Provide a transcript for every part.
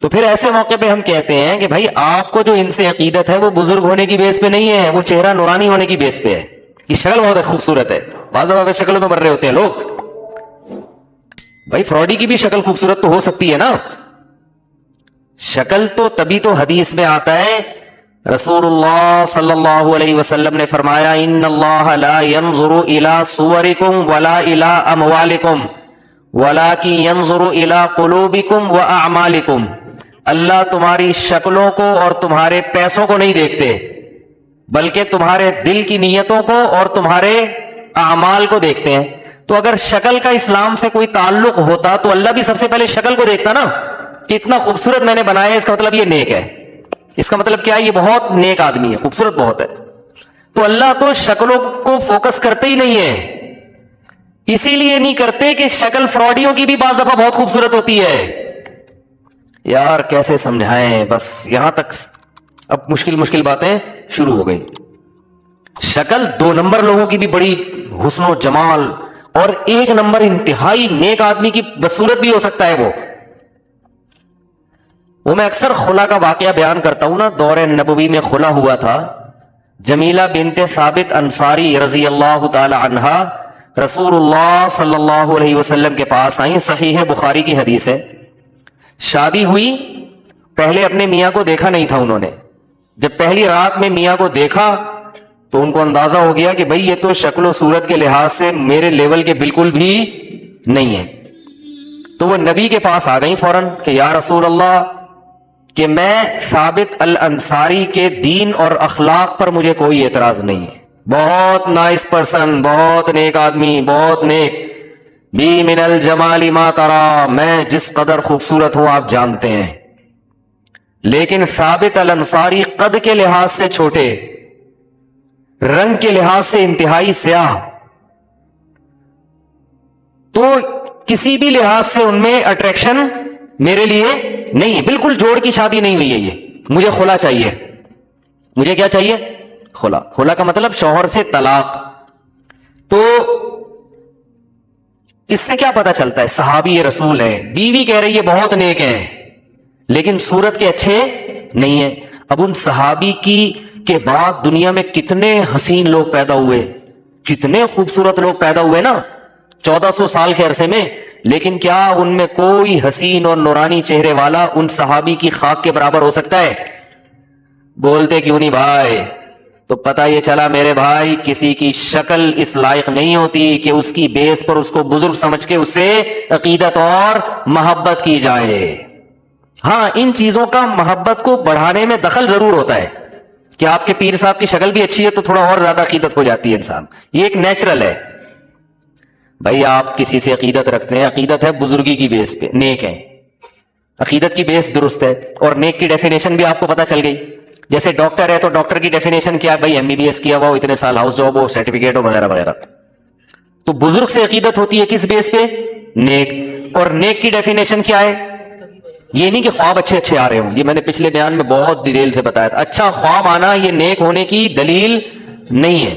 تو پھر ایسے موقع پہ ہم کہتے ہیں کہ بھائی آپ کو جو ان سے عقیدت ہے وہ بزرگ ہونے کی بیس پہ نہیں ہے، وہ چہرہ نورانی ہونے کی بیس پہ ہے. یہ شکل بہت خوبصورت ہے. بعض دفعہ شکل میں مر رہے ہوتے ہیں لوگ. بھائی فراڈی کی بھی شکل خوبصورت تو ہو سکتی ہے نا. شکل تو تبھی تو حدیث میں آتا ہے، رسول اللہ صلی اللہ علیہ وسلم نے فرمایا ان اللہ لا ينظر الى صورکم ولا الى اموالکم ولکن ينظر الى قلوبکم واعمالکم. اللہ تمہاری شکلوں کو اور تمہارے پیسوں کو نہیں دیکھتے، بلکہ تمہارے دل کی نیتوں کو اور تمہارے اعمال کو دیکھتے ہیں. تو اگر شکل کا اسلام سے کوئی تعلق ہوتا تو اللہ بھی سب سے پہلے شکل کو دیکھتا نا، کہ اتنا خوبصورت میں نے بنایا ہے، اس کا مطلب یہ نیک ہے. اس کا مطلب کیا ہے؟ یہ بہت نیک آدمی ہے، خوبصورت بہت ہے. تو اللہ تو شکلوں کو فوکس کرتے ہی نہیں ہے. اسی لیے نہیں کرتے کہ شکل فراڈیوں کی بھی بعض دفعہ بہت خوبصورت ہوتی ہے. یار کیسے سمجھائیں، بس یہاں تک اب مشکل باتیں شروع ہو گئی. شکل 2 نمبر لوگوں کی بھی بڑی حسن و جمال، اور 1 نمبر انتہائی نیک آدمی کی بدصورت بھی ہو سکتا ہے. وہ میں اکثر خلا کا واقعہ بیان کرتا ہوں نا. دور نبوی میں خلا ہوا تھا. جمیلہ بنت ثابت انصاری رضی اللہ تعالی عنہا رسول اللہ صلی اللہ علیہ وسلم کے پاس آئیں. صحیح بخاری کی حدیث ہے. شادی ہوئی، پہلے اپنے میاں کو دیکھا نہیں تھا انہوں نے. جب پہلی رات میں میاں کو دیکھا تو ان کو اندازہ ہو گیا کہ بھئی یہ تو شکل و صورت کے لحاظ سے میرے لیول کے بالکل بھی نہیں ہے. تو وہ نبی کے پاس آ گئیں فوراً کہ یا رسول اللہ، کہ میں ثابت الانصاری کے دین اور اخلاق پر مجھے کوئی اعتراض نہیں ہے، بہت نائس پرسن، بہت نیک آدمی، بہت نیک، بی من الجمال ما ترا، میں جس قدر خوبصورت ہوں آپ جانتے ہیں. لیکن ثابت الانصاری قد کے لحاظ سے چھوٹے، رنگ کے لحاظ سے انتہائی سیاہ، تو کسی بھی لحاظ سے ان میں اٹریکشن میرے لیے نہیں ہے. بالکل جوڑ کی شادی نہیں ہوئی ہے یہ. مجھے خلا چاہیے. مجھے کیا چاہیے؟ خلا. خلا کا مطلب شوہر سے طلاق. تو اس سے کیا پتا چلتا ہے؟ صحابی رسول ہے، بیوی کہہ رہی ہے بہت نیک ہے، لیکن صورت کے اچھے نہیں ہیں. اب ان صحابی کے بعد دنیا میں کتنے حسین لوگ پیدا ہوئے، کتنے خوبصورت لوگ پیدا ہوئے نا 1400 سال کے عرصے میں. لیکن کیا ان میں کوئی حسین اور نورانی چہرے والا ان صحابی کی خاک کے برابر ہو سکتا ہے؟ بولتے کیوں نہیں بھائی؟ تو پتہ یہ چلا میرے بھائی، کسی کی شکل اس لائق نہیں ہوتی کہ اس کی بیس پر اس کو بزرگ سمجھ کے اس سے عقیدت اور محبت کی جائے. ہاں ان چیزوں کا محبت کو بڑھانے میں دخل ضرور ہوتا ہے کہ آپ کے پیر صاحب کی شکل بھی اچھی ہے تو تھوڑا اور زیادہ عقیدت ہو جاتی ہے انسان. یہ ایک نیچرل ہے. بھائی آپ کسی سے عقیدت رکھتے ہیں، عقیدت ہے بزرگی کی بیس پہ، نیک ہے، عقیدت کی بیس درست ہے. اور نیک کی ڈیفینیشن بھی آپ کو پتہ چل گئی. جیسے ڈاکٹر ہے تو ڈاکٹر کی ڈیفینیشن کیا ہے؟ بھائی MBBS کیا ہوا ہو، اتنے سال ہاؤس جاب ہو، سرٹیفکیٹ ہو، وغیرہ وغیرہ. تو بزرگ سے عقیدت ہوتی ہے کس بیس پہ؟ نیک. اور نیک کی ڈیفینیشن کیا ہے؟ یہ نہیں کہ خواب اچھے اچھے آ رہے ہوں، یہ میں نے پچھلے بیان میں بہت ڈیٹیل سے بتایا تھا. اچھا خواب آنا یہ نیک ہونے کی دلیل نہیں ہے.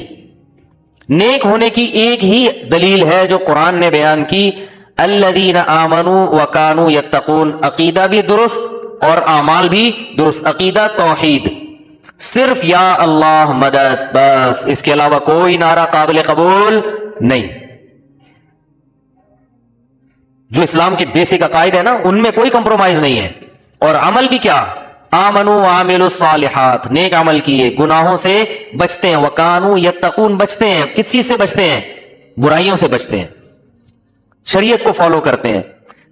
نیک ہونے کی ایک ہی دلیل ہے جو قرآن نے بیان کی، الذین آمنوا وکانوا یتقون. عقیدہ بھی درست اور اعمال بھی درست. عقیدہ توحید، صرف یا اللہ مدد، بس، اس کے علاوہ کوئی نعرہ قابل قبول نہیں. جو اسلام کے بیسک عقائد ہے نا ان میں کوئی کمپرومائز نہیں ہے. اور عمل بھی کیا؟ آمنوا وعملوا الصالحات، نیک عمل کیے، گناہوں سے بچتے ہیں، وکانوا یتقون، بچتے ہیں. کس چیز سے بچتے ہیں؟ برائیوں سے بچتے ہیں، شریعت کو فالو کرتے ہیں.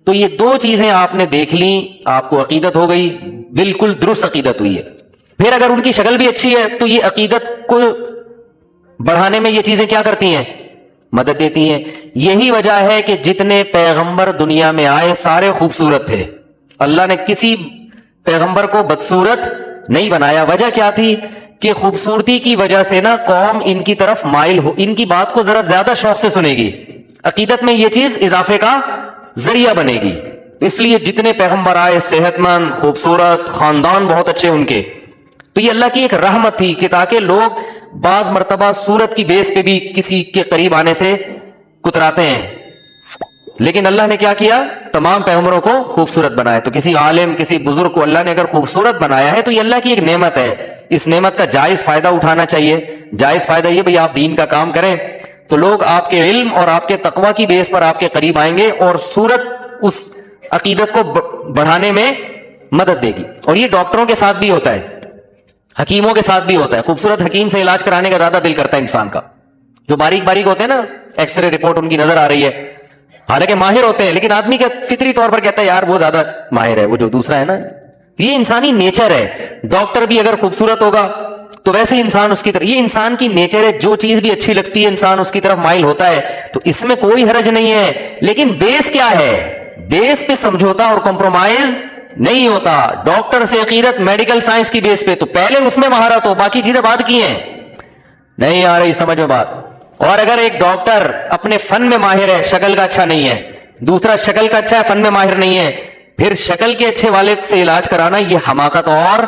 تو یہ 2 چیزیں آپ نے دیکھ لی، آپ کو عقیدت ہو گئی، بالکل درست عقیدت ہوئی ہے. پھر اگر ان کی شکل بھی اچھی ہے تو یہ عقیدت کو بڑھانے میں یہ چیزیں کیا کرتی ہیں؟ مدد دیتی ہیں. یہی وجہ ہے کہ جتنے پیغمبر دنیا میں آئے سارے خوبصورت تھے. اللہ نے کسی پیغمبر کو بدصورت نہیں بنایا. وجہ کیا تھی؟ کہ خوبصورتی کی وجہ سے نا قوم ان کی طرف مائل ہو، ان کی بات کو ذرا زیادہ شوق سے سنے گی. عقیدت میں یہ چیز اضافے کا ذریعہ بنے گی. اس لیے جتنے پیغمبر آئے صحت مند، خوبصورت، خاندان بہت اچھے ان کے. تو یہ اللہ کی ایک رحمت تھی کہ تاکہ لوگ بعض مرتبہ صورت کی بیس پہ بھی کسی کے قریب آنے سے کتراتے ہیں. لیکن اللہ نے کیا کیا؟ تمام پیغمبروں کو خوبصورت بنایا. تو کسی عالم کسی بزرگ کو اللہ نے اگر خوبصورت بنایا ہے تو یہ اللہ کی ایک نعمت ہے. اس نعمت کا جائز فائدہ اٹھانا چاہیے. جائز فائدہ یہ بھئی آپ دین کا کام کریں تو لوگ آپ کے علم اور آپ کے تقوی کی بیس پر آپ کے قریب آئیں گے اور صورت اس عقیدت کو بڑھانے میں مدد دے گی. اور یہ ڈاکٹروں کے ساتھ بھی ہوتا ہے, حکیموں کے ساتھ بھی ہوتا ہے. خوبصورت حکیم سے علاج کرانے کا زیادہ دل کرتا ہے انسان کا. جو باریک باریک ہوتے ہیں نا, ایکس رے رپورٹ ان کی نظر آ رہی ہے, حالانکہ ماہر ہوتے ہیں, لیکن آدمی کا فطری طور پر کہتا ہے یار وہ زیادہ ماہر ہے, وہ جو دوسرا ہے نا. یہ انسانی نیچر ہے. ڈاکٹر بھی اگر خوبصورت ہوگا تو ویسے انسان اس کی طرف, یہ انسان کی نیچر ہے, جو چیز بھی اچھی لگتی ہے انسان اس کی طرف مائل ہوتا ہے. تو اس میں کوئی حرج نہیں ہے. لیکن بیس کیا ہے؟ بیس پہ سمجھوتا اور کمپرومائز نہیں ہوتا. ڈاکٹر سے عقیدت میڈیکل سائنس کی بیس پہ, تو پہلے اس میں مہارت ہو, باقی چیزیں بعد کی ہیں. نہیں آ رہی سمجھ میں بات؟ اور اگر ایک ڈاکٹر اپنے فن میں ماہر ہے, شکل کا اچھا نہیں ہے, دوسرا شکل کا اچھا ہے فن میں ماہر نہیں ہے, پھر شکل کے اچھے والے سے علاج کرانا یہ حماقت اور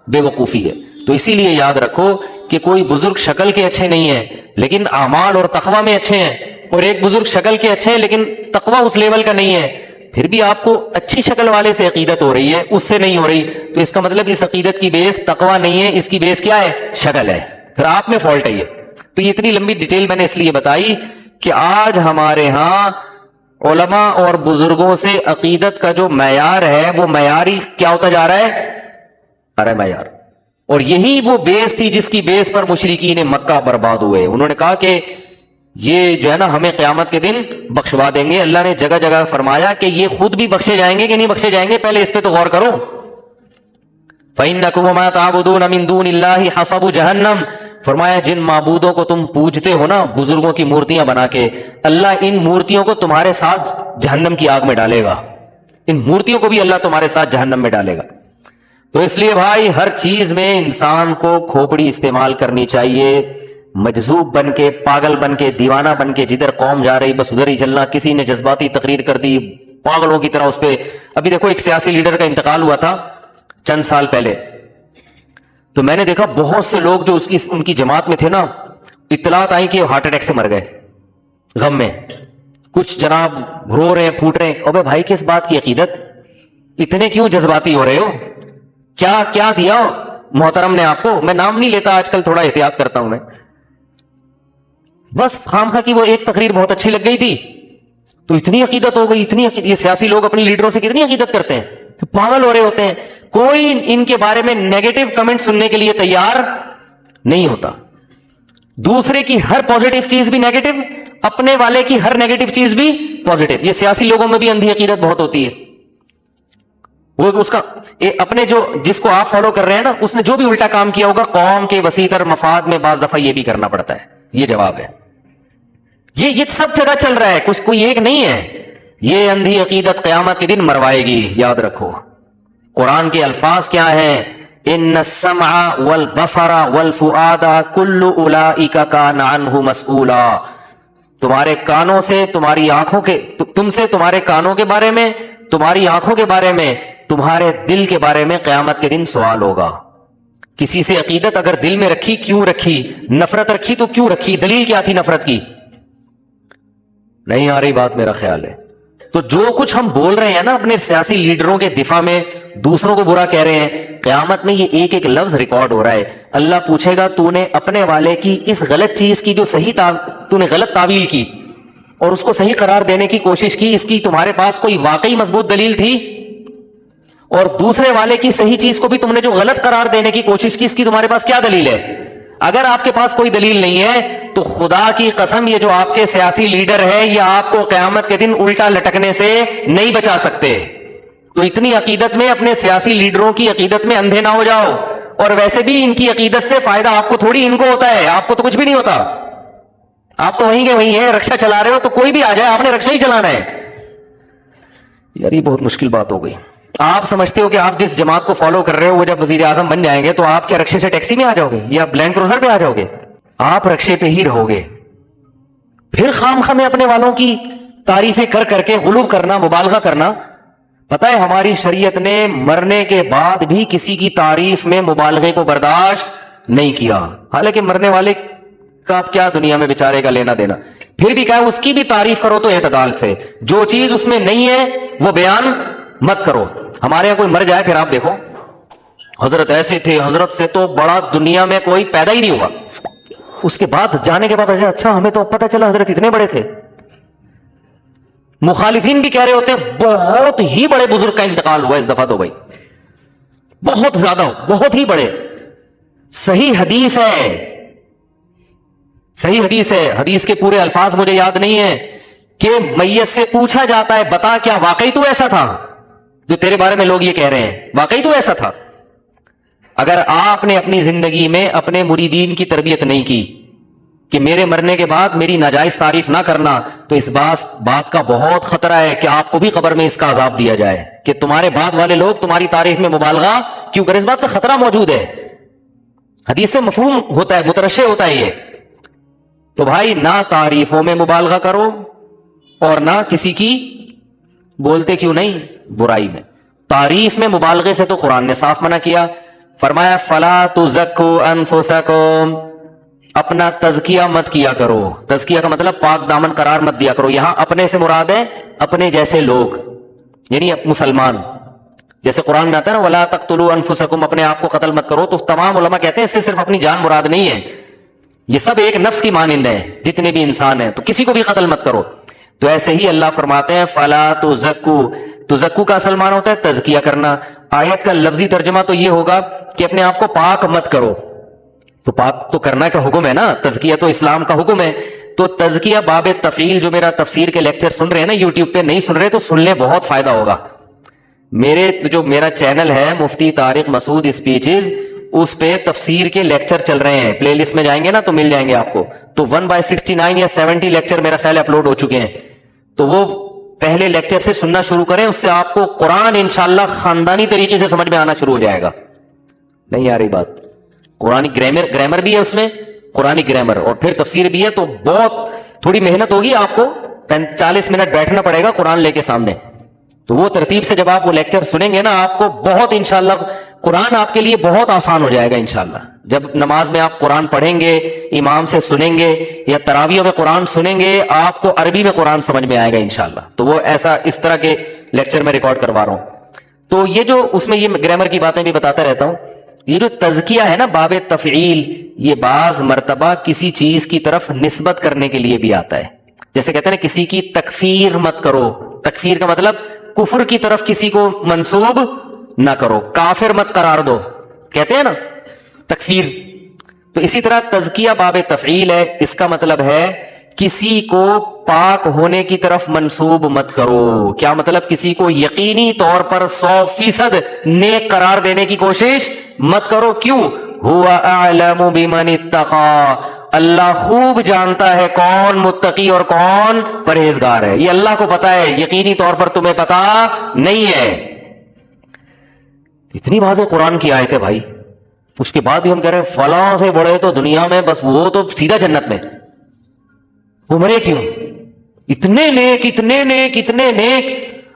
بے وقوفی ہے. تو اسی لیے یاد رکھو کہ کوئی بزرگ شکل کے اچھے نہیں ہیں لیکن اعمال اور تقوی میں اچھے ہیں, اور ایک بزرگ شکل کے اچھے ہیں لیکن تقوی اس لیول کا نہیں ہے. پھر بھی آپ کو اچھی شکل والے سے عقیدت ہو رہی ہے, اس سے نہیں ہو رہی, تو اس کا مطلب اس عقیدت کی بیس تقوی نہیں ہے, اس کی بیس کیا ہے؟ شکل ہے. پھر آپ میں فالٹ ہے یہ. تو یہ اتنی لمبی ڈیٹیل میں نے اس لیے بتائی کہ آج ہمارے ہاں علماء اور بزرگوں سے عقیدت کا جو معیار ہے وہ معیاری کیا ہوتا جا رہا ہے؟ ارے معیار. اور یہی وہ بیس تھی جس کی بیس پر مشرکین مکہ برباد ہوئے. انہوں نے کہا کہ یہ جو ہے نا ہمیں قیامت کے دن بخشوا دیں گے. اللہ نے جگہ جگہ فرمایا کہ یہ خود بھی بخشے جائیں گے کہ نہیں بخشے جائیں گے, پہلے اس پہ تو غور کرو. فَإِنَّكُمْ وَمَا تَعْبُدُونَ مِن دُونِ اللَّهِ حَصَبُ جَهَنَّمَ, فرمایا جن معبودوں کو تم پوجتے ہو نا بزرگوں کی مورتیاں بنا کے, اللہ ان مورتیوں کو تمہارے ساتھ جہنم کی آگ میں ڈالے گا. ان مورتیوں کو بھی اللہ تمہارے ساتھ جہنم میں ڈالے گا. تو اس لیے بھائی ہر چیز میں انسان کو کھوپڑی استعمال کرنی چاہیے, مجذوب بن کے, پاگل بن کے, دیوانہ بن کے, جدھر قوم جا رہی بس ادھر ہی چلنا. کسی نے جذباتی تقریر کر دی پاگلوں کی طرح اس پہ. ابھی دیکھو ایک سیاسی لیڈر کا انتقال ہوا تھا چند سال پہلے, تو میں نے دیکھا بہت سے لوگ جو ان کی جماعت میں تھے نا, اطلاعات آئی کہ ہارٹ اٹیک سے مر گئے غم میں. کچھ جناب رو رہے ہیں, پھوٹ رہے ہیں. ابے بھائی کس بات کی عقیدت؟ اتنے کیوں جذباتی ہو رہے ہو؟ کیا کیا دیا محترم نے آپ کو؟ میں نام نہیں لیتا, آج کل تھوڑا احتیاط کرتا ہوں میں. بس خامخواہ کی وہ ایک تقریر بہت اچھی لگ گئی تھی تو اتنی عقیدت ہو گئی, اتنی عقیدت. یہ سیاسی لوگ اپنی لیڈروں سے کتنی عقیدت کرتے ہیں, پاگل ہو رہے ہوتے ہیں. کوئی ان کے بارے میں نیگیٹو کمنٹ سننے کے لیے تیار نہیں ہوتا. دوسرے کی ہر پازیٹو چیز بھی نیگیٹو, اپنے والے کی ہر نیگیٹو چیز بھی پازیٹو. یہ سیاسی لوگوں میں بھی اندھی عقیدت بہت ہوتی ہے. وہ اس کا اپنے جو جس کو آپ فالو کر رہے ہیں نا, اس نے جو بھی الٹا کام کیا ہوگا قوم کے وسیع تر مفاد میں بعض دفعہ یہ بھی کرنا پڑتا ہے. یہ جواب ہے. یہ سب جگہ چل رہا ہے, کچھ کوئی ایک نہیں ہے. یہ اندھی عقیدت قیامت کے دن مروائے گی, یاد رکھو. قرآن کے الفاظ کیا ہیں؟ ان السمع والبصر والفؤاد کل اولئک کان عنہ مسئولا. تمہارے کانوں سے, تمہاری آنکھوں کے, تم سے تمہارے کانوں کے بارے میں, تمہاری آنکھوں کے بارے میں, تمہارے دل کے بارے میں قیامت کے دن سوال ہوگا. کسی سے عقیدت اگر دل میں رکھی, کیوں رکھی؟ نفرت رکھی تو کیوں رکھی؟ دلیل کیا تھی نفرت کی؟ نہیں آ رہی بات میرا خیال ہے. تو جو کچھ ہم بول رہے ہیں نا اپنے سیاسی لیڈروں کے دفاع میں, دوسروں کو برا کہہ رہے ہیں, قیامت میں یہ ایک ایک لفظ ریکارڈ ہو رہا ہے. اللہ پوچھے گا تو نے اپنے والے کی اس غلط چیز کی جو صحیح تو نے غلط تعویل کی اور اس کو صحیح قرار دینے کی کوشش کی, اس کی تمہارے پاس کوئی واقعی مضبوط دلیل تھی؟ اور دوسرے والے کی صحیح چیز کو بھی تم نے جو غلط قرار دینے کی کوشش کی, اس کی تمہارے پاس کیا دلیل ہے؟ اگر آپ کے پاس کوئی دلیل نہیں ہے تو خدا کی قسم یہ جو آپ کے سیاسی لیڈر ہے یہ آپ کو قیامت کے دن الٹا لٹکنے سے نہیں بچا سکتے. تو اتنی عقیدت میں, اپنے سیاسی لیڈروں کی عقیدت میں اندھے نہ ہو جاؤ. اور ویسے بھی ان کی عقیدت سے فائدہ آپ کو تھوڑی, ان کو ہوتا ہے. آپ کو تو کچھ بھی نہیں ہوتا, آپ تو وہیں کے وہیں ہیں. رکشا چلا رہے ہو تو کوئی بھی آ جائے, آپ نے رکشا ہی چلانا ہے. یار یہ بہت مشکل بات ہو گئی. آپ سمجھتے ہو کہ آپ جس جماعت کو فالو کر رہے ہو وہ جب وزیر اعظم بن جائیں گے تو آپ کیا رکشے سے ٹیکسی میں آ جاؤ گے یا لینڈ کروزر پہ آ جاؤ گے؟ آپ رکشے پہ ہی رہو گے. پھر خامخواہ میں اپنے والوں کی تعریفیں کر کر کے غلو کرنا, مبالغہ کرنا. پتہ ہے ہماری شریعت نے مرنے کے بعد بھی کسی کی تعریف میں مبالغے کو برداشت نہیں کیا. حالانکہ مرنے والے کا کیا دنیا میں بیچارے کا لینا دینا. پھر بھی کہا اس کی بھی تعریف کرو تو اعتدال سے، جو چیز اس میں نہیں ہے وہ بیان مت کرو۔ ہمارے یہاں کوئی مر جائے پھر آپ دیکھو حضرت ایسے تھے، حضرت سے تو بڑا دنیا میں کوئی پیدا ہی نہیں ہوا، اس کے بعد جانے کے بعد اچھا ہمیں تو پتہ چلا حضرت اتنے بڑے تھے۔ مخالفین بھی کہہ رہے ہوتے ہیں بہت ہی بڑے بزرگ کا انتقال ہوا اس دفعہ تو بھائی، بہت زیادہ، بہت ہی بڑے۔ صحیح حدیث ہے، صحیح حدیث ہے، حدیث کے پورے الفاظ مجھے یاد نہیں ہیں، کہ میت سے پوچھا جاتا ہے بتا کیا واقعی تو ایسا تھا جو تیرے بارے میں لوگ یہ کہہ رہے ہیں، واقعی تو ایسا تھا؟ اگر آپ نے اپنی زندگی میں اپنے مریدین کی تربیت نہیں کی کہ میرے مرنے کے بعد میری ناجائز تعریف نہ کرنا، تو اس بات کا بہت خطرہ ہے کہ آپ کو بھی قبر میں اس کا عذاب دیا جائے کہ تمہارے بعد والے لوگ تمہاری تعریف میں مبالغہ کیوں کریں، اس بات کا خطرہ موجود ہے۔ حدیث سے مفہوم ہوتا ہے، مترشح ہوتا ہے یہ۔ تو بھائی نہ تعریفوں میں مبالغہ کرو اور نہ کسی کی بولتے کیوں نہیں برائی میں۔ تعریف میں مبالغے سے تو قرآن نے صاف منع کیا، فرمایا فلا تزکوا انفسکم، اپنا تزکیہ مت کیا کرو۔ تزکیہ کا مطلب پاک دامن قرار مت دیا کرو۔ یہاں اپنے سے مراد ہے اپنے جیسے لوگ، یعنی مسلمان۔ جیسے قرآن میں آتا ہے نا ولا تقتلوا انفسکم، اپنے آپ کو قتل مت کرو، تو تمام علماء کہتے ہیں اس سے صرف اپنی جان مراد نہیں ہے، یہ سب ایک نفس کی مانند ہیں، جتنے بھی انسان ہیں، تو کسی کو بھی قتل مت کرو۔ تو ایسے ہی اللہ فرماتے ہیں فلا تزکوا، تزکو کا اصل معنی ہوتا ہے تزکیہ کرنا۔ آیت کا لفظی ترجمہ تو یہ ہوگا کہ اپنے آپ کو پاک مت کرو، تو پاک تو کرنا کا حکم ہے نا، تزکیہ تو اسلام کا حکم ہے۔ تو تزکیہ باب تفعیل، جو میرا تفسیر کے لیکچر سن رہے ہیں نا یوٹیوب پہ، نہیں سن رہے تو سن لیں، بہت فائدہ ہوگا۔ میرا چینل ہے مفتی طارق مسعود اسپیچز، اس پہ تفسیر کے لیکچر چل رہے ہیں، پلے لسٹ میں جائیں گے نا تو مل جائیں گے آپ کو۔ تو 1/69 یا 70 لیکچر میرا خیال اپلوڈ ہو چکے ہیں، تو وہ پہلے لیکچر سے سننا شروع کریں، اس سے آپ کو قرآن انشاءاللہ خاندانی طریقے سے سمجھ میں آنا شروع ہو جائے گا۔ نہیں آ رہی بات؟ قرآن گرامر بھی ہے اس میں، قرآنی گرامر، اور پھر تفسیر بھی ہے، تو بہت تھوڑی محنت ہوگی، آپ کو 40 منٹ بیٹھنا پڑے گا قرآن لے کے سامنے۔ تو وہ ترتیب سے جب آپ وہ لیکچر سنیں گے نا، آپ کو بہت انشاءاللہ قرآن آپ کے لیے بہت آسان ہو جائے گا انشاءاللہ۔ جب نماز میں آپ قرآن پڑھیں گے، امام سے سنیں گے، یا تراویح میں قرآن سنیں گے، آپ کو عربی میں قرآن سمجھ میں آئے گا انشاءاللہ۔ تو وہ ایسا اس طرح کے لیکچر میں ریکارڈ کروا رہا ہوں۔ تو یہ جو اس میں یہ گرامر کی باتیں بھی بتاتا رہتا ہوں، یہ جو تزکیہ ہے نا باب تفعیل، یہ بعض مرتبہ کسی چیز کی طرف نسبت کرنے کے لیے بھی آتا ہے۔ جیسے کہتے ہیں نا کسی کی تکفیر مت کرو، تکفیر کا مطلب کفر کی طرف کسی کو منسوب نہ کرو، کافر مت قرار دو، کہتے ہیں نا تکفیر۔ تو اسی طرح تزکیہ باب تفعیل ہے، اس کا مطلب ہے کسی کو پاک ہونے کی طرف منسوب مت کرو۔ کیا مطلب؟ کسی کو یقینی طور پر 100% نیک قرار دینے کی کوشش مت کرو۔ کیوں؟ ہوا اعلم بمن اتقى، اللہ خوب جانتا ہے کون متقی اور کون پرہیزگار ہے، یہ اللہ کو پتا ہے، یقینی طور پر تمہیں پتا نہیں ہے۔ اتنی واضح قرآن کی آیت ہے بھائی، اس کے بعد بھی ہم کہہ رہے ہیں فلاں سے بڑے تو دنیا میں بس وہ تو سیدھا جنت میں، وہ مرے کیوں؟ اتنے نیک اتنے نیک اتنے نیک،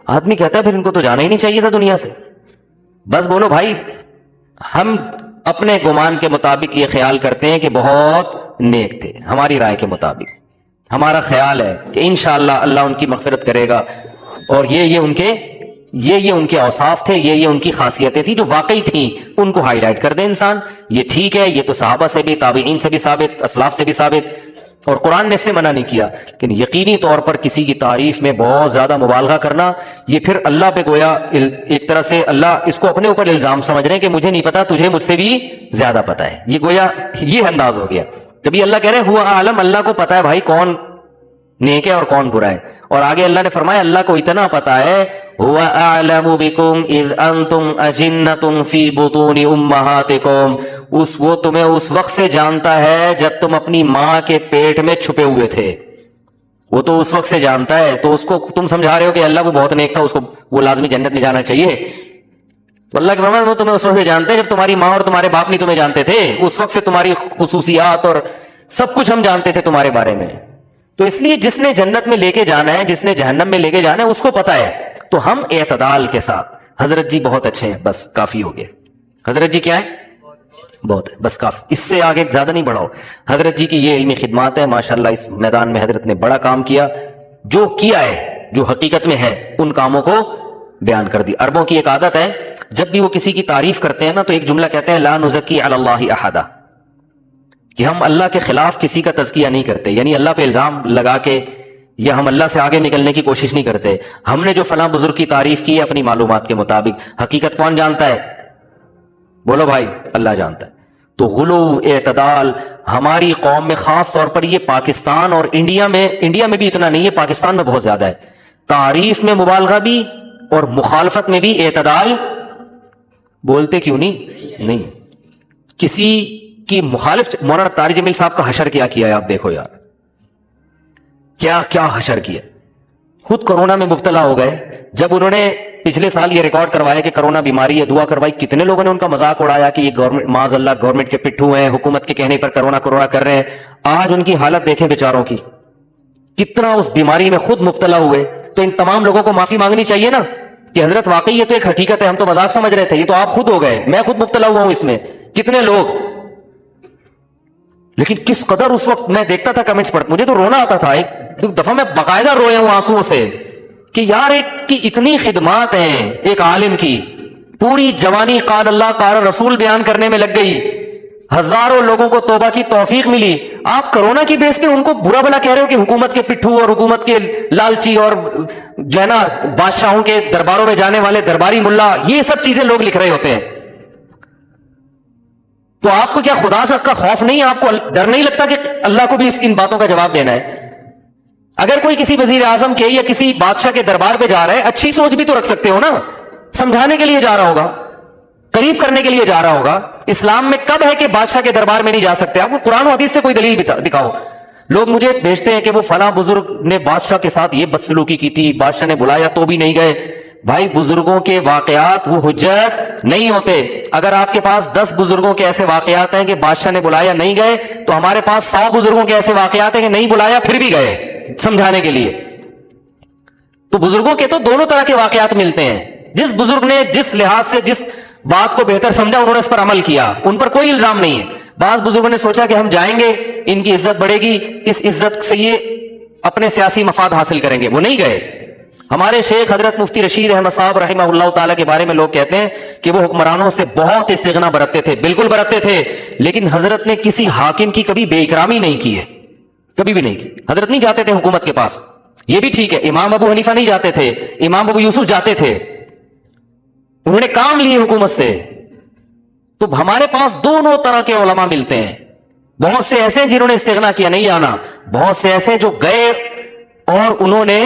آدمی کہتا ہے پھر ان کو تو جانا ہی نہیں چاہیے تھا دنیا سے۔ بس بولو بھائی، ہم اپنے گمان کے مطابق یہ خیال کرتے ہیں کہ بہت نیک تھے، ہماری رائے کے مطابق ہمارا خیال ہے کہ انشاءاللہ اللہ ان کی مغفرت کرے گا، اور یہ ان کے اوصاف تھے، یہ ان کی خاصیتیں تھیں جو واقعی تھیں، ان کو ہائی لائٹ کر دے انسان۔ یہ ٹھیک ہے، یہ تو صحابہ سے بھی، تابعین سے بھی ثابت، اسلاف سے بھی ثابت، اور قرآن نے اس سے منع نہیں کیا۔ لیکن یقینی طور پر کسی کی تعریف میں بہت زیادہ مبالغہ کرنا، یہ پھر اللہ پہ گویا ایک طرح سے اللہ اس کو اپنے اوپر الزام سمجھ رہے ہیں کہ مجھے نہیں پتا، تجھے مجھ سے بھی زیادہ پتا ہے، یہ گویا یہ انداز ہو گیا۔ جب اللہ کہہ رہے ہیں ہوا عالم، اللہ کو پتا ہے بھائی کون نیک ہے اور کون برا ہے، اور آگے اللہ نے فرمایا اللہ کو اتنا پتا ہے ہوا اعلم بکم اذ انتم اجنۃ فی بطون امہاتکم، وہ تمہیں اس وقت سے جانتا ہے جب تم اپنی ماں کے پیٹ میں چھپے ہوئے تھے، وہ تو اس وقت سے جانتا ہے، تو اس کو تم سمجھا رہے ہو کہ اللہ وہ بہت نیک تھا، اس کو وہ لازمی جنت میں جانا چاہیے۔ تو اللہ کے فرمایا وہ تمہیں اس وقت سے جانتے ہیں جب تمہاری ماں اور تمہارے باپ نہیں تمہیں جانتے تھے، اس وقت سے تمہاری خصوصیات اور سب کچھ ہم جانتے تھے تمہارے بارے میں۔ تو اس لیے جس نے جنت میں لے کے جانا ہے، جس نے جہنم میں لے کے جانا ہے، اس کو پتا ہے۔ تو ہم اعتدال کے ساتھ، حضرت جی بہت اچھے ہیں، بس کافی ہو گیا۔ حضرت جی کیا ہے؟ بہت ہے، بس کافی، اس سے آگے زیادہ نہیں بڑھاؤ. حضرت جی کی یہ علمی خدمات ہے ماشاءاللہ، اس میدان میں حضرت نے بڑا کام کیا، جو کیا ہے جو حقیقت میں ہے ان کاموں کو بیان کر دی. عربوں کی ایک عادت ہے، جب بھی وہ کسی کی تعریف کرتے ہیں نا تو ایک جملہ کہتے ہیں لا نزکی علی اللہ احدا، کہ ہم اللہ کے خلاف کسی کا تزکیہ نہیں کرتے، یعنی اللہ پہ الزام لگا کے یا ہم اللہ سے آگے نکلنے کی کوشش نہیں کرتے. ہم نے جو فلاں بزرگ کی تعریف کی ہے اپنی معلومات کے مطابق، حقیقت کون جانتا ہے؟ بولو بھائی، اللہ جانتا ہے. تو غلو، اعتدال ہماری قوم میں خاص طور پر، یہ پاکستان اور انڈیا میں بھی اتنا نہیں ہے، پاکستان میں بہت زیادہ ہے. تعریف میں مبالغہ بھی اور مخالفت میں بھی اعتدال. بولتے کیوں نہیں کسی کی مخالف. مولانا طارق جمیل صاحب کا حشر کیا ہے آپ دیکھو یار، کیا حشر کیا. خود کورونا میں مبتلا ہو گئے، جب انہوں نے پچھلے سال یہ ریکارڈ کروایا کہ کورونا بیماری ہے، دعا کروائی، کتنے لوگوں نے ان کا مذاق اڑایا کہ یہ گورنمنٹ، معاذ اللہ گورنمنٹ کے پٹھو ہیں، حکومت کے کہنے پر کرونا کر رہے ہیں. آج ان کی حالت دیکھیں بیچاروں کی، کتنا اس بیماری میں خود مبتلا ہوئے. تو ان تمام لوگوں کو معافی مانگنی چاہیے نا کہ حضرت واقعی یہ تو ایک حقیقت ہے، ہم تو مذاق سمجھ رہے تھے، یہ تو آپ خود ہو گئے، میں خود مبتلا ہوا ہوں اس میں، کتنے لوگ. لیکن کس قدر اس وقت میں دیکھتا تھا کمنٹس پڑھتا، مجھے تو رونا آتا تھا. ایک دفعہ میں باقاعدہ رویا ہوں آنسوؤں سے کہ یار ایک کی اتنی خدمات ہیں، ایک عالم کی پوری جوانی قال اللہ قال رسول بیان کرنے میں لگ گئی، ہزاروں لوگوں کو توبہ کی توفیق ملی. آپ کرونا کی بیس پہ ان کو برا بلا کہہ رہے ہو کہ حکومت کے پٹھو اور حکومت کے لالچی اور جو ہے نا بادشاہوں کے درباروں میں جانے والے درباری ملا، یہ سب چیزیں لوگ لکھ رہے ہوتے ہیں. تو آپ کو کیا خدا سے کا خوف نہیں؟ آپ کو ڈر نہیں لگتا کہ اللہ کو بھی ان باتوں کا جواب دینا ہے؟ اگر کوئی کسی وزیر اعظم کے یا کسی بادشاہ کے دربار پہ جا رہا ہے، اچھی سوچ بھی تو رکھ سکتے ہو نا، سمجھانے کے لیے جا رہا ہوگا، قریب کرنے کے لیے جا رہا ہوگا. اسلام میں کب ہے کہ بادشاہ کے دربار میں نہیں جا سکتے؟ آپ کو قرآن و حدیث سے کوئی دلیل دکھاؤ. لوگ مجھے بھیجتے ہیں کہ وہ فلاں بزرگ نے بادشاہ کے ساتھ یہ بدسلوکی کی تھی، بادشاہ نے بلایا تو بھی نہیں گئے. بھائی بزرگوں کے واقعات وہ حجت نہیں ہوتے. اگر آپ کے پاس 10 بزرگوں کے ایسے واقعات ہیں کہ بادشاہ نے بلایا نہیں گئے، تو ہمارے پاس 100 بزرگوں کے ایسے واقعات ہیں کہ نہیں بلایا پھر بھی گئے سمجھانے کے لیے. تو بزرگوں کے تو دونوں طرح کے واقعات ملتے ہیں. جس بزرگ نے جس لحاظ سے جس بات کو بہتر سمجھا انہوں نے اس پر عمل کیا، ان پر کوئی الزام نہیں ہے. بعض بزرگوں نے سوچا کہ ہم جائیں گے، ان کی عزت بڑھے گی، اس عزت سے یہ اپنے سیاسی مفاد حاصل کریں گے، وہ نہیں گئے. ہمارے شیخ حضرت مفتی رشید احمد صاحب رحمہ اللہ تعالیٰ کے بارے میں لوگ کہتے ہیں کہ وہ حکمرانوں سے بہت استغنا برتتے تھے، بالکل برتتے تھے، لیکن حضرت نے کسی حاکم کی کبھی بے اکرامی نہیں کی ہے، کبھی بھی نہیں کی. حضرت نہیں جاتے تھے حکومت کے پاس، یہ بھی ٹھیک ہے. امام ابو حنیفہ نہیں جاتے تھے، امام ابو یوسف جاتے تھے، انہوں نے کام لیے حکومت سے. تو ہمارے پاس دونوں طرح کے علماء ملتے ہیں. بہت سے ایسے جنہوں نے استغنا کیا نہیں آنا، بہت سے ایسے جو گئے اور انہوں نے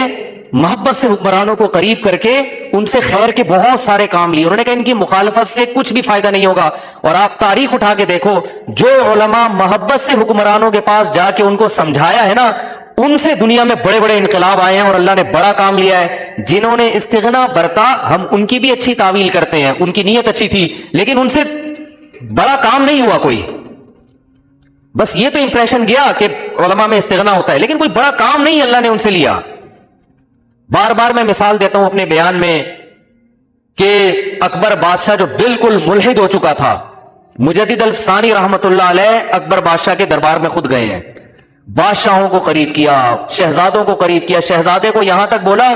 محبت سے حکمرانوں کو قریب کر کے ان سے خیر کے بہت سارے کام لیے. انہوں نے کہا ان کی مخالفت سے کچھ بھی فائدہ نہیں ہوگا. اور آپ تاریخ اٹھا کے دیکھو، جو علماء محبت سے حکمرانوں کے پاس جا کے ان کو سمجھایا ہے نا، ان سے دنیا میں بڑے بڑے انقلاب آئے ہیں اور اللہ نے بڑا کام لیا ہے. جنہوں نے استغنا برتا، ہم ان کی بھی اچھی تعویل کرتے ہیں، ان کی نیت اچھی تھی، لیکن ان سے بڑا کام نہیں ہوا کوئی. بس یہ تو امپریشن گیا کہ علماء میں استغنا ہوتا ہے، لیکن کوئی بڑا کام نہیں اللہ نے ان سے لیا. بار بار میں مثال دیتا ہوں اپنے بیان میں کہ اکبر بادشاہ جو بالکل ملحد ہو چکا تھا، مجدد الفسانی رحمت اللہ علیہ اکبر بادشاہ کے دربار میں خود گئے ہیں، بادشاہوں کو قریب کیا، شہزادوں کو قریب کیا، شہزادے کو یہاں تک بولا.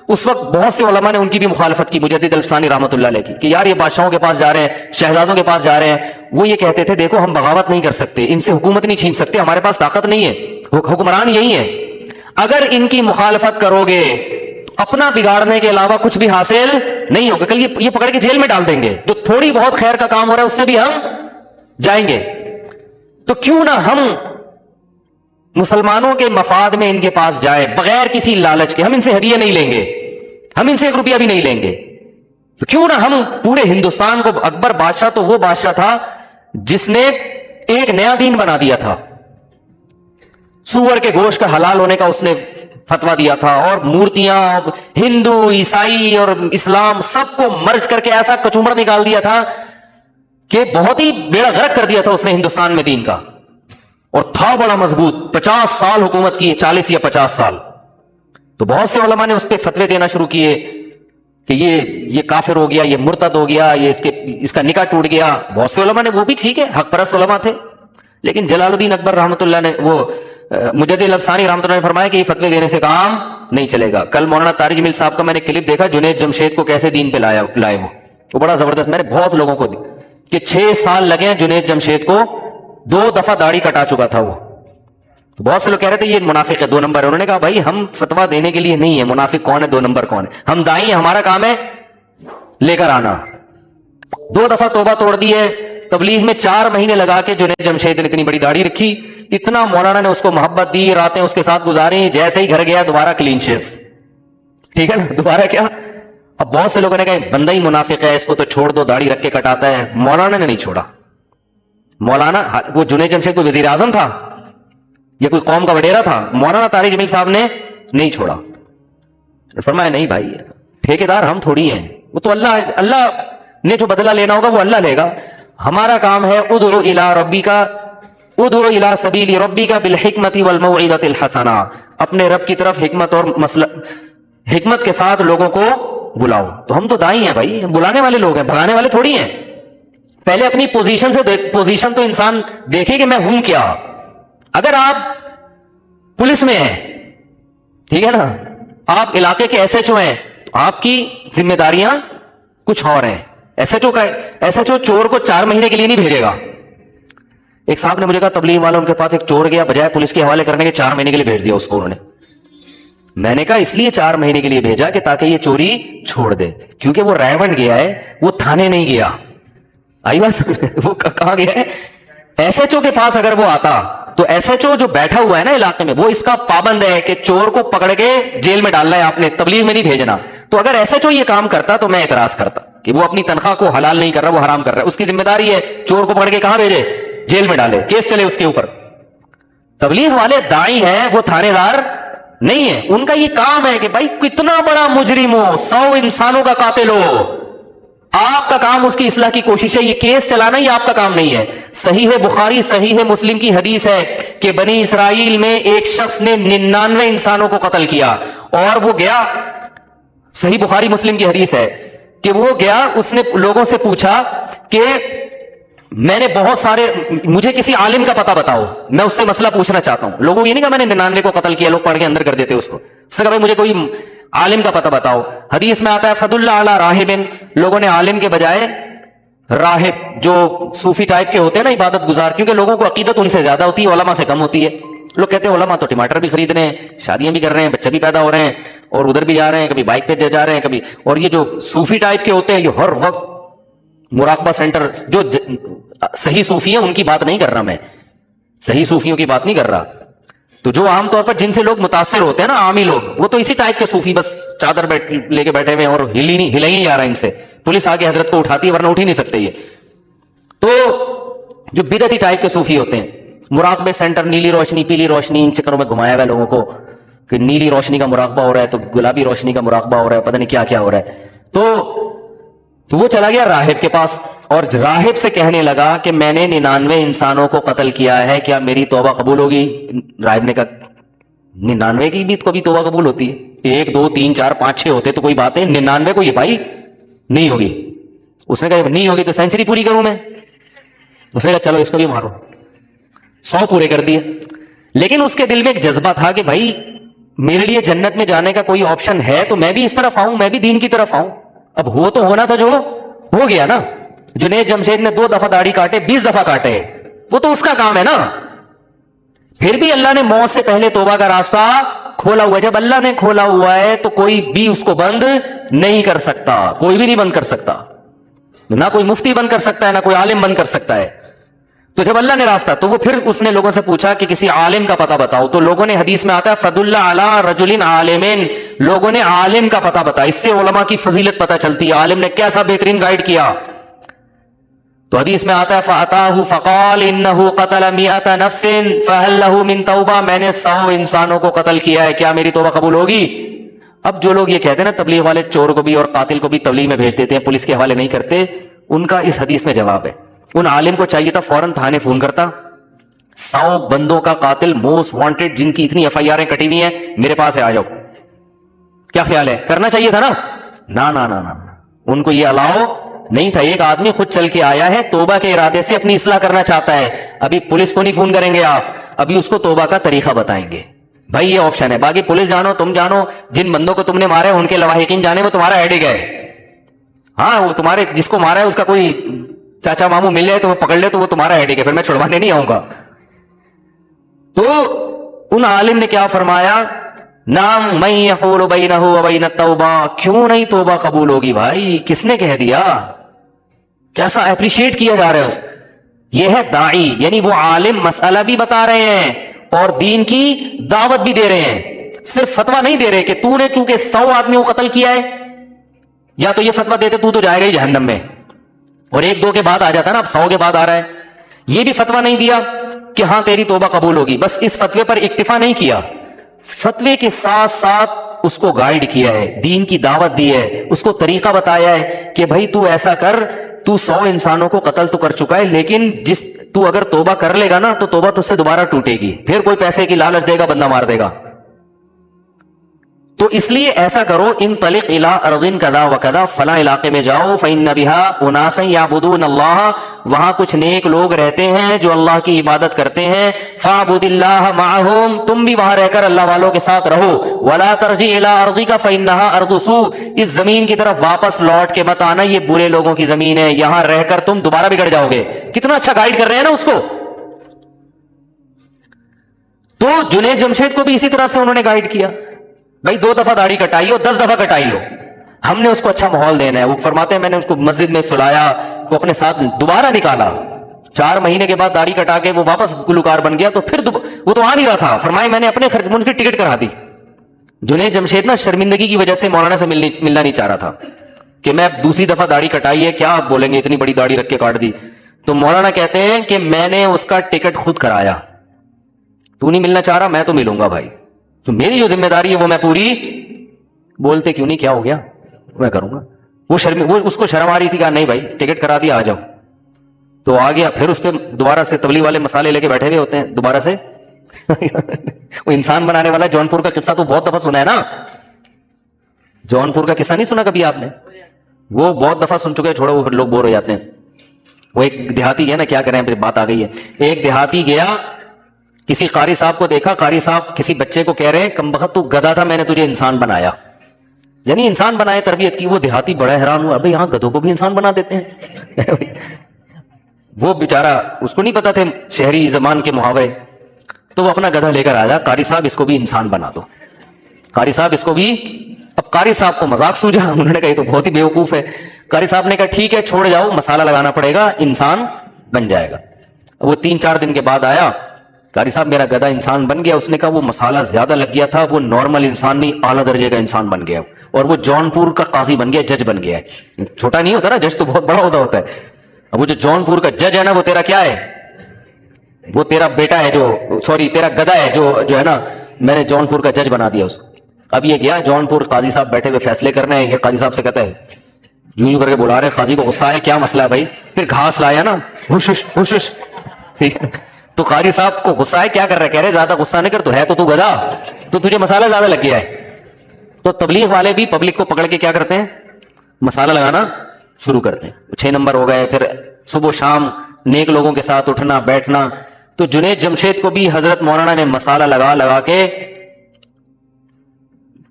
اس وقت بہت سے علماء نے ان کی بھی مخالفت کی، مجدد الفسانی رحمت اللہ علیہ کی، کہ یار یہ بادشاہوں کے پاس جا رہے ہیں، شہزادوں کے پاس جا رہے ہیں. وہ یہ کہتے تھے دیکھو ہم بغاوت نہیں کر سکتے، ان سے حکومت نہیں چھین سکتے، ہمارے پاس طاقت نہیں ہے، حکمران یہی ہے. اگر ان کی مخالفت کرو گے اپنا بگاڑنے کے علاوہ کچھ بھی حاصل نہیں ہوگا. کل یہ پکڑ کے جیل میں ڈال دیں گے. جو تھوڑی بہت خیر کا کام ہو رہا ہے اس سے بھی ہم جائیں گے. تو کیوں نہ ہم مسلمانوں کے مفاد میں ان کے پاس جائیں بغیر کسی لالچ کے. ہم ان سے ہدیہ نہیں لیں گے، ہم ان سے 1 روپیہ بھی نہیں لیں گے. تو کیوں نہ ہم پورے ہندوستان کو، اکبر بادشاہ تو وہ بادشاہ تھا جس نے ایک نیا دین بنا دیا تھا. سور کے گوشت کا حلال ہونے کا اس نے فتوا دیا تھا، اور مورتیاں ہندو عیسائی اور اسلام سب کو مرج کر کے ایسا کچومر نکال دیا تھا کہ بہت ہی بیڑا غرق کر دیا تھا اس نے ہندوستان میں دین کا. اور تھا بڑا مضبوط، 50 سال حکومت کی، 40 یا 50 سال. تو بہت سے علماء نے اس پہ فتوے دینا شروع کیے کہ یہ کافر ہو گیا, یہ مرتد ہو گیا, یہ اس کا نکاح ٹوٹ گیا. بہت سے علماء نے, وہ بھی ٹھیک ہے, حق پرست علماء تھے, لیکن جلال الدین اکبر رحمۃ اللہ نے, وہ مجدد الافسانی رحمۃ اللہ نے فرمایا کہ یہ فتوے دینے سے کام نہیں چلے گا. کل مولانا طارق جمیل صاحب کا میں نے کلپ دیکھا, جنید جمشید کو کیسے دین پہ لائے وہ بڑا زبردست. میں نے بہت لوگوں کو دی کہ 6 سال لگے ہیں جنید جمشید کو, 2 دفعہ داڑھی کٹا چکا تھا وہ. تو بہت سے لوگ کہہ رہے تھے یہ منافق ہے, 2 نمبر ہے. انہوں نے کہا بھائی ہم فتوا دینے کے لیے نہیں ہے منافق کون ہے 2 نمبر کون ہے, ہم دائی ہیں, ہمارا کام ہے لے کر آنا. 2 دفعہ توبہ توڑ دی ہے. تبلیغ میں 4 مہینے لگا کے جنید جمشید نے اتنی بڑی داڑھی رکھی, اتنا مولانا نے اس کو محبت دی, راتیں اس کے ساتھ گزاری, جیسے ہی گھر گیا دوبارہ کلین شیف. ٹھیک ہے نا, دوبارہ کیا. اب بہت سے لوگوں نے کہا بندہ ہی منافق ہے, اس کو تو چھوڑ دو, داڑھی رکھ کے کٹاتا ہے. مولانا نے نہیں چھوڑا. مولانا, وہ جنید جمشید کو وزیر اعظم تھا یا کوئی قوم کا وڈیرا تھا, مولانا طارق جمیل صاحب نے نہیں چھوڑا. فرمایا نہیں بھائی, ٹھیکیدار ہم تھوڑی ہیں, وہ تو اللہ نے جو بدلہ لینا ہوگا وہ اللہ لے گا. ہمارا کام ہے ادعو الی ربک, ادعو الی سبیل ربک بالحکمت والموعظۃ الحسنہ, اپنے رب کی طرف حکمت اور حکمت کے ساتھ لوگوں کو بلاؤ. تو ہم تو دائی ہیں بھائی, بلانے والے لوگ ہیں, بھگانے والے تھوڑی ہیں. پہلے اپنی پوزیشن تو انسان دیکھے کہ میں ہوں کیا. اگر آپ پولیس میں ہیں, ٹھیک ہے نا, آپ علاقے کے ایس ایچ او ہیں, تو آپ کی ذمہ داریاں کچھ اور ہیں. ایس ایچ او چور کو 4 مہینے کے لیے نہیں بھیجے گا. ایک صاحب نے مجھے کہا تبلیغ والوں ان کے پاس ایک چور گیا, بجائے پولیس کے حوالے کرنے کے 4 مہینے کے لیے بھیج دیا اس کو انہوں نے. میں نے کہا اس لیے 4 مہینے کے لیے بھیجا کہ تاکہ یہ چوری چھوڑ دے, کیونکہ وہ رائے گیا ہے, وہ تھانے نہیں گیا. آئی بات, وہ کہاں گیا ہے ایس ایچ او کے پاس. اگر وہ آتا تو ایس ایچ او جو بیٹھا ہوا ہے نا علاقے میں, وہ اس کا پابند ہے کہ چور کو پکڑ کے جیل میں ڈالنا ہے آپ نے, تبلیغ میں نہیں بھیجنا. تو اگر ایس ایچ او یہ کام کرتا تو میں اعتراض کرتا کہ وہ اپنی تنخواہ کو حلال نہیں کر رہا, وہ حرام کر رہا ہے. اس کی ذمہ داری ہے چور کو پکڑ کے کہاں بھیجے, جیل میں ڈالے, کیس چلے اس کے اوپر. تبلیغ والے دائی ہیں, وہ تھانے دار نہیں ہے. ان کا یہ کام ہے کہ بھائی کتنا بڑا مجرم ہو, 100 انسانوں کا قاتل ہو, آپ کا کام اس کی اصلاح کی کوشش ہے. یہ کیس چلانا یہ آپ کا کام نہیں ہے. صحیح ہے بخاری, صحیح ہے مسلم کی حدیث ہے کہ بنی اسرائیل میں ایک شخص نے 99 انسانوں کو قتل کیا, اور وہ گیا, صحیح بخاری مسلم کی حدیث ہے کہ وہ گیا, اس نے لوگوں سے پوچھا کہ میں نے بہت سارے, مجھے کسی عالم کا پتہ بتاؤ, میں اس سے مسئلہ پوچھنا چاہتا ہوں. لوگوں یہ نہیں کہا میں نے 99 کو قتل کیا, لوگ پڑھ کے اندر کر دیتے اس کو. اس نے کہا بھائی مجھے کوئی عالم کا پتہ بتاؤ. حدیث میں آتا ہے فضل اللہ علی راہبن, لوگوں نے عالم کے بجائے راہب جو صوفی ٹائپ کے ہوتے ہیں نا, عبادت گزار, کیونکہ لوگوں کو عقیدت ان سے زیادہ ہوتی ہے, علماء سے کم ہوتی ہے. لوگ کہتے ہیں علماء تو ٹماٹر بھی خرید رہے ہیں, شادیاں بھی کر رہے ہیں, بچے بھی پیدا ہو رہے ہیں, اور ادھر بھی جا رہے ہیں, کبھی بائک پہ جا رہے ہیں کبھی. اور یہ جو صوفی ٹائپ کے ہوتے ہیں یہ ہر وقت مراقبہ سینٹر, جو صحیح صوفی ہیں ان کی بات نہیں کر رہا میں, صحیح صوفیوں کی بات نہیں کر رہا. تو جو عام طور پر جن سے لوگ متاثر ہوتے ہیں نا, عامی لوگ, وہ تو اسی ٹائپ کے صوفی, بس چادر لے کے بیٹھے ہوئے اور ہلا ہی نہیں جا رہا ان سے. پولیس آگے حضرت کو اٹھاتی ہے ورنہ اٹھ ہی نہیں سکتے یہ. تو جو بدعتی ٹائپ کے صوفی ہوتے ہیں, مراقبے سینٹر, نیلی روشنی پیلی روشنی, ان چکروں میں گھمایا ہوا لوگوں کو کہ نیلی روشنی کا مراقبہ ہو رہا ہے تو گلابی روشنی کا مراقبہ ہو رہا ہے, پتہ نہیں کیا کیا ہو رہا ہے. تو وہ چلا گیا راہب کے پاس, اور راہب سے کہنے لگا کہ میں نے 99 انسانوں کو قتل کیا ہے, کیا میری توبہ قبول ہوگی؟ راہب نے کہا 99 کی بھی کبھی توبہ قبول ہوتی ہے؟ 1 2 3 4 5 6 ہوتے تو کوئی بات ہے, 99 کو یہ بھائی نہیں ہوگی. اس نے کہا نہیں ہوگی تو سینچری پوری کروں میں. اس نے کہا چلو اس کو بھی مارو, 100 پورے کر دیے. لیکن اس کے دل میں ایک جذبہ تھا کہ بھائی میرے لیے جنت میں جانے کا کوئی آپشن ہے تو میں بھی اس طرف آؤں, میں بھی دین کی طرف آؤں. اب ہو تو ہونا تھا, جو ہو گیا نا. جنید جمشید نے 2 دفعہ داڑھی کاٹے, 20 دفعہ کاٹے, وہ تو اس کا کام ہے نا. پھر بھی اللہ نے موت سے پہلے توبہ کا راستہ کھولا ہوا ہے. جب اللہ نے کھولا ہوا ہے تو کوئی بھی اس کو بند نہیں کر سکتا, کوئی بھی نہیں بند کر سکتا, نہ کوئی مفتی بند کر سکتا ہے, نہ کوئی عالم بند کر سکتا ہے. تو جب اللہ نے راستہ, تو وہ پھر اس نے لوگوں سے پوچھا کہ کسی عالم کا پتہ بتاؤ. تو لوگوں نے, حدیث میں آتا ہے فضل علی رجل عالمین, لوگوں نے عالم کا پتہ بتایا. اس سے علماء کی فضیلت پتہ چلتی ہے, عالم نے کیسا بہترین گائیڈ کیا. تو حدیث میں آتا ہے فَأَتَاهُ فَقَالَ إِنَّهُ قَتَلَ 100 نَفْسٍ فَهَلْ لَهُ مِن تَوْبَةٍ, میں نے 100 انسانوں کو قتل کیا ہے, کیا میری توبہ قبول ہوگی؟ اب جو لوگ یہ کہتے ہیں نا تبلیغ والے چور کو بھی اور قاتل کو بھی تبلیغ میں بھیج دیتے ہیں, پولیس کے حوالے نہیں کرتے, ان کا اس حدیث میں جواب ہے. ان عالم کو چاہیے تھا فوراً تھانے فون کرتا, 100 بندوں کا قاتل موسٹ وانٹڈ جن کی اتنی FIR کٹی ہوئی ہیں میرے پاس ہے, آ جاؤ. کیا خیال ہے؟ کرنا چاہیے تھا نا. نا نا نا نا, ان کو یہ الاؤ نہیں تھا. ایک آدمی خود چل کے آیا ہے, توبہ کے ارادے سے اپنی اصلاح کرنا چاہتا ہے. ابھی پولیس کو نہیں فون کریں گے آپ, ابھی اس کو توبہ کا طریقہ بتائیں گے. بھائی یہ آپشن ہے. باقی پولیس جانو, تم جانو, جن بندوں کو تم نے مارے ان کے لواحقین جانے, وہ تمہارا ایڈک ہے. ہاں وہ تمہارے جس کو مارا ہے اس کا کوئی چاچا ماموں مل جائے تو وہ پکڑ لے تو وہ تمہارا ایڈک ہے, پھر میں چھڑوانے نہیں آؤں گا. تو ان عالم نے کیا فرمایا, نام من یحول بینہ و بین التوبہ, کیوں نہیں توبہ قبول ہوگی بھائی, کس نے کہہ دیا, کیسا اپریشیٹ کیا جا رہا ہے اس. یہ ہے داعی, یعنی وہ عالم مسئلہ بھی بتا رہے ہیں اور دین کی دعوت بھی دے رہے ہیں, صرف فتویٰ نہیں دے رہے کہ تو نے چونکہ 100 آدمیوں کو قتل کیا ہے, یا تو یہ فتویٰ دیتے تو جائے گا ہی جہنم میں, اور 1-2 کے بعد آ جاتا ہے نا, اب 100 کے بعد آ رہا ہے. یہ بھی فتویٰ نہیں دیا کہ ہاں تیری توبہ قبول ہوگی, بس اس فتوے پر اکتفا نہیں کیا, فتوے کے ساتھ ساتھ اس کو گائیڈ کیا ہے, دین کی دعوت دی ہے, اس کو طریقہ بتایا ہے کہ بھائی تو ایسا کر, تو 100 انسانوں کو قتل تو کر چکا ہے, لیکن تو اگر توبہ کر لے گا نا تو توبہ تجھ سے دوبارہ ٹوٹے گی, پھر کوئی پیسے کی لالچ دے گا, بندہ مار دے گا. تو اس لیے ایسا کرو, انطلق الی ارض کذا و کذا, فلاں علاقے میں جاؤ, فإن بها اناسا یعبدون اللہ, وہاں کچھ نیک لوگ رہتے ہیں جو اللہ کی عبادت کرتے ہیں, فاعبد اللہ معہم, تم بھی وہاں رہ کر اللہ والوں کے ساتھ رہو, ولا ترجع الی ارضک فإنها ارض سوء, اس زمین کی طرف واپس لوٹ کے مت آنا, یہ برے لوگوں کی زمین ہے, یہاں رہ کر تم دوبارہ بگڑ جاؤ گے. کتنا اچھا گائیڈ کر رہے ہیں نا اس کو. تو جنید جمشید کو بھی اسی طرح سے انہوں نے گائیڈ کیا, بھائی 2 دفعہ داڑھی کٹائی ہو, 10 دفعہ کٹائی ہو, ہم نے اس کو اچھا ماحول دینا ہے. وہ فرماتے ہیں میں نے اس کو مسجد میں سلایا, وہ اپنے ساتھ دوبارہ نکالا, 4 مہینے کے بعد داڑھی کٹا کے وہ واپس گلوکار بن گیا, تو پھر وہ تو آ نہیں رہا تھا, فرمائے میں نے اپنے خرچ میں ان کی ٹکٹ کرا دی. جنید جمشید نا شرمندگی کی وجہ سے مولانا سے ملنا نہیں چاہ رہا تھا کہ میں دوسری دفعہ داڑھی کٹائی ہے, کیا آپ بولیں گے اتنی بڑی داڑھی رکھ کے کاٹ دی. تو مولانا کہتے ہیں کہ میں نے اس کا ٹکٹ خود کرایا, تو نہیں ملنا چاہ رہا, میں تو ملوں گا بھائی, تو میری جو ذمہ داری ہے وہ میں پوری, بولتے کیوں نہیں, کیا ہو گیا, میں کروں گا. وہ اس کو شرم آ رہی تھی, کہا نہیں بھائی ٹکٹ کرا دیا, آ جاؤ. تو آ گیا, پھر اس پہ دوبارہ سے تبلیغ والے مسالے لے کے بیٹھے ہوئے ہوتے ہیں دوبارہ سے. وہ انسان بنانے والا جونپور کا قصہ تو بہت دفعہ سنا ہے نا, جونپور کا قصہ نہیں سنا کبھی آپ نے, وہ بہت دفعہ سن چکے ہیں, چھوڑو وہ پھر لوگ بور ہو جاتے ہیں. وہ ایک دیہاتی ہے نا, کیا کریں پھر بات آ گئی ہے. ایک دیہاتی گیا, کسی قاری صاحب کو دیکھا, قاری صاحب کسی بچے کو کہہ رہے ہیں کم بخت تو گدھا تھا, میں نے تجھے انسان بنایا, یعنی انسان بنائے, تربیت کی. وہ دیہاتی بڑا حیران ہوا, بھائی یہاں گدھوں کو بھی انسان بنا دیتے ہیں. وہ بیچارہ, اس کو نہیں پتا تھے شہری زبان کے محاورے, تو وہ اپنا گدھا لے کر آیا, قاری صاحب اس کو بھی انسان بنا دو, قاری صاحب اس کو بھی. اب قاری صاحب کو مذاق سوجا, انہوں نے کہا یہ تو بہت ہی بیوقوف ہے. قاری صاحب نے کہا ٹھیک ہے چھوڑ جاؤ, مسالہ لگانا پڑے گا, انسان بن جائے گا. وہ 3-4 دن کے بعد آیا, قاری صاحب میرا گدھا انسان بن گیا. اس نے کہا وہ مسالہ زیادہ لگ گیا تھا, وہ نارمل انسان نہیں, اعلیٰ درجے کا انسان بن گیا, اور وہ جونپور کا قاضی بن گیا, جج بن گیا ہے. چھوٹا نہیں ہوتا نا جج, تو بہت بڑا ہوتا ہے. اب وہ جو جونپور کا جج ہے نا, وہ تیرا کیا ہے, وہ تیرا بیٹا ہے, جو سوری تیرا گدھا ہے, جو ہے نا, میں نے جونپور کا جج بنا دیا اس کو. اب یہ گیا جونپور, قاضی صاحب بیٹھے ہوئے فیصلے کرنے ہیں. یہ قاضی صاحب سے کہتا ہے, یوں کر کے بلا رہے, قاضی کو غصہ ہے, کیا مسئلہ ہے بھائی, پھر گھاس لایا نا, ہوش ہوش ہوش. تو قاضی صاحب کو غصہ ہے, کیا کر رہے, کہہ رہے زیادہ غصہ نہیں کر, تو ہے تو گدھا, تو تجھے مسالہ زیادہ لگ گیا ہے. تو تبلیغ والے بھی پبلک کو پکڑ کے کیا کرتے ہیں, مسالہ لگانا شروع کرتے ہیں. 6 نمبر ہو گئے, پھر صبح و شام نیک لوگوں کے ساتھ اٹھنا بیٹھنا. تو جنید جمشید کو بھی حضرت مولانا نے مسالہ لگا کے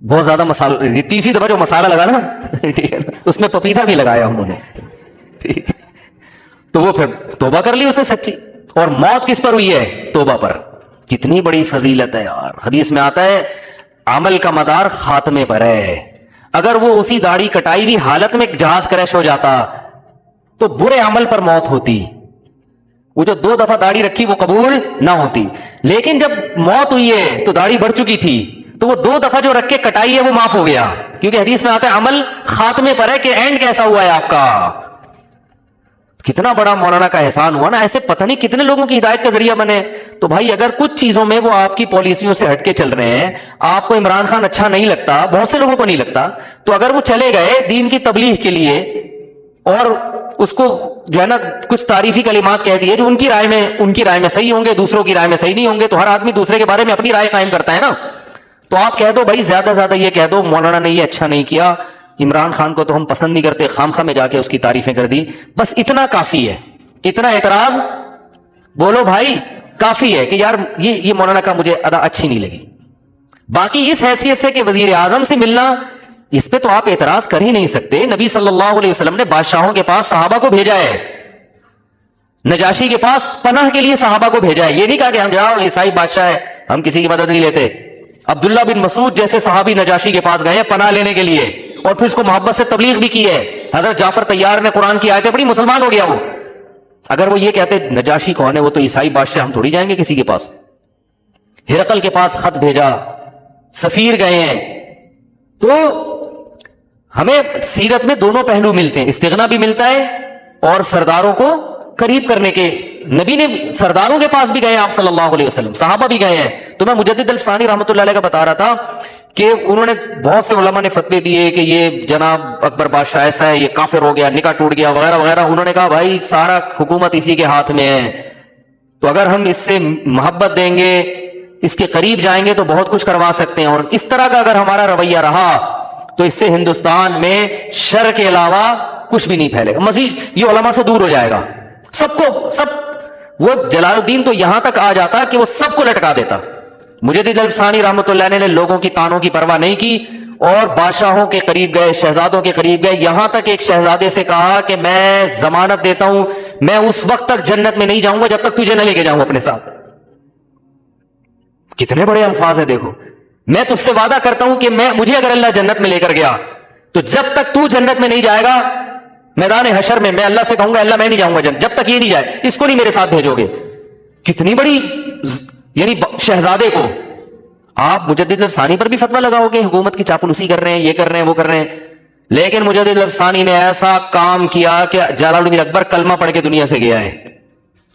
بہت زیادہ مسالہ, تیسری دفعہ جو مسالہ لگا نا, ٹھیک ہے نا, اس میں پپیتا بھی لگایا انہوں نے, ٹھیک. تو وہ پھر توبہ کر لی اسے سچی, اور موت کس پر ہوئی ہے, توبہ پر. کتنی بڑی فضیلت ہے یار. حدیث میں آتا ہے عمل کا مدار خاتمے پر ہے. اگر وہ اسی داڑھی کٹائی ہوئی حالت میں جہاز کریش ہو جاتا تو برے عمل پر موت ہوتی. وہ جو 2 دفعہ داڑھی رکھی وہ قبول نہ ہوتی, لیکن جب موت ہوئی ہے تو داڑھی بڑھ چکی تھی, تو وہ 2 دفعہ جو رکھ کے کٹائی ہے وہ معاف ہو گیا, کیونکہ حدیث میں آتا ہے عمل خاتمے پر ہے, کہ اینڈ کیسا ہوا ہے آپ کا. کتنا بڑا مولانا کا احسان ہوا نا, ایسے پتہ نہیں کتنے لوگوں کی ہدایت کا ذریعہ بنے. تو بھائی اگر کچھ چیزوں میں وہ آپ کی پالیسیوں سے ہٹ کے چل رہے ہیں, آپ کو عمران خان اچھا نہیں لگتا, بہت سے لوگوں کو نہیں لگتا, تو اگر وہ چلے گئے دین کی تبلیغ کے لیے اور اس کو جو ہے نا کچھ تعریفی کلمات کہہ دیے جو ان کی رائے میں صحیح ہوں گے, دوسروں کی رائے میں صحیح نہیں ہوں گے, تو ہر آدمی دوسرے کے بارے میں اپنی رائے قائم کرتا ہے نا. تو آپ کہہ دو بھائی زیادہ سے زیادہ یہ کہہ دو مولانا نے یہ اچھا نہیں کیا, عمران خان کو تو ہم پسند نہیں کرتے, خامخواہ میں جا کے اس کی تعریفیں کر دی. بس اتنا کافی ہے, اتنا اعتراض بولو بھائی کافی ہے کہ یار یہ مولانا کا مجھے ادا اچھی نہیں لگی. باقی اس حیثیت سے کہ وزیر اعظم سے ملنا, اس پہ تو آپ اعتراض کر ہی نہیں سکتے. نبی صلی اللہ علیہ وسلم نے بادشاہوں کے پاس صحابہ کو بھیجا ہے, نجاشی کے پاس پناہ کے لیے صحابہ کو بھیجا ہے. یہ نہیں کہا کہ ہم جاؤ عیسائی بادشاہ ہے ہم کسی کی مدد نہیں لیتے. عبداللہ بن مسعود جیسے صحابی نجاشی کے پاس گئے پناہ لینے کے لیے, اور پھر اس کو محبت سے تبلیغ بھی کی ہے. حضرت جعفر طیار نے قرآن کی آیتیں پڑھی, مسلمان ہو گیا وہ. اگر وہ یہ کہتے نجاشی کون ہے, وہ تو عیسائی بادشاہ, ہم تھوڑی جائیں گے کسی کے پاس. ہرقل کے پاس خط بھیجا, سفیر گئے ہیں. تو ہمیں سیرت میں دونوں پہلو ملتے ہیں, استغنا بھی ملتا ہے اور سرداروں کو قریب کرنے کے. نبی نے سرداروں کے پاس بھی گئے آپ صلی اللہ علیہ وسلم, صحابہ بھی گئے ہیں. تو میں مجدد الفسانی رحمۃ اللہ علیہ کا بتا رہا تھا کہ انہوں نے بہت سے علماء نے فتوے دیے کہ یہ جناب اکبر بادشاہ ایسا ہے, یہ کافر ہو گیا, نکاح ٹوٹ گیا وغیرہ وغیرہ. انہوں نے کہا بھائی سارا حکومت اسی کے ہاتھ میں ہے, تو اگر ہم اس سے محبت دیں گے, اس کے قریب جائیں گے تو بہت کچھ کروا سکتے ہیں. اور اس طرح کا اگر ہمارا رویہ رہا تو اس سے ہندوستان میں شر کے علاوہ کچھ بھی نہیں پھیلے گا, مزید یہ علماء سے دور ہو جائے گا. سب وہ جلال الدین تو یہاں تک آ جاتا کہ وہ سب کو لٹکا دیتا. مجدد الفسانی رحمۃ اللہ علیہ نے لوگوں کی تانوں کی پرواہ نہیں کی اور بادشاہوں کے قریب گئے, شہزادوں کے قریب گئے. یہاں تک ایک شہزادے سے کہا کہ میں ضمانت دیتا ہوں میں اس وقت تک جنت میں نہیں جاؤں گا جب تک تجھے نہ لے کے جاؤں اپنے ساتھ. کتنے بڑے الفاظ ہیں دیکھو. میں تجھ سے وعدہ کرتا ہوں کہ مجھے اگر اللہ جنت میں لے کر گیا تو جب تک تو جنت میں نہیں جائے گا میدان حشر میں اللہ سے کہوں گا اللہ میں نہیں جاؤں گا جنت جب تک یہ نہیں جائے, اس کو نہیں میرے ساتھ بھیجو گے. کتنی بڑی یعنی شہزادے کو آپ مجدد الفسانی پر بھی فتویٰ لگاؤ گے حکومت کی چاپلوسی کر رہے ہیں, یہ کر رہے ہیں, وہ کر رہے ہیں. لیکن مجدد الفسانی نے ایسا کام کیا کہ جلال الدین اکبر کلمہ پڑھ کے دنیا سے گیا ہے.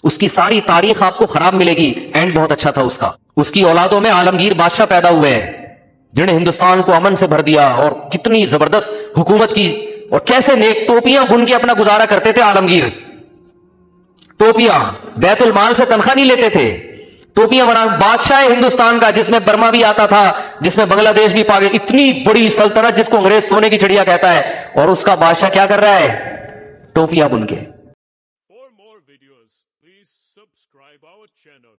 اس کی ساری تاریخ آپ کو خراب ملے گی, اینڈ بہت اچھا تھا اس کا. اس کی اولادوں میں عالمگیر بادشاہ پیدا ہوئے ہیں جنہیں ہندوستان کو امن سے بھر دیا, اور کتنی زبردست حکومت کی, اور کیسے نیک ٹوپیاں بن کے اپنا گزارا کرتے تھے. عالمگیر ٹوپیاں, بیت المال سے تنخواہ نہیں لیتے تھے, ٹوپیاں بنا. بادشاہ ہندوستان کا جس میں برما بھی آتا تھا, جس میں بنگلہ دیش بھی پاکستان, اتنی بڑی سلطنت جس کو انگریز سونے کی چڑیا کہتا ہے, اور اس کا بادشاہ کیا کر رہا ہے ٹوپیاں بن کے. For more videos, please subscribe our channel.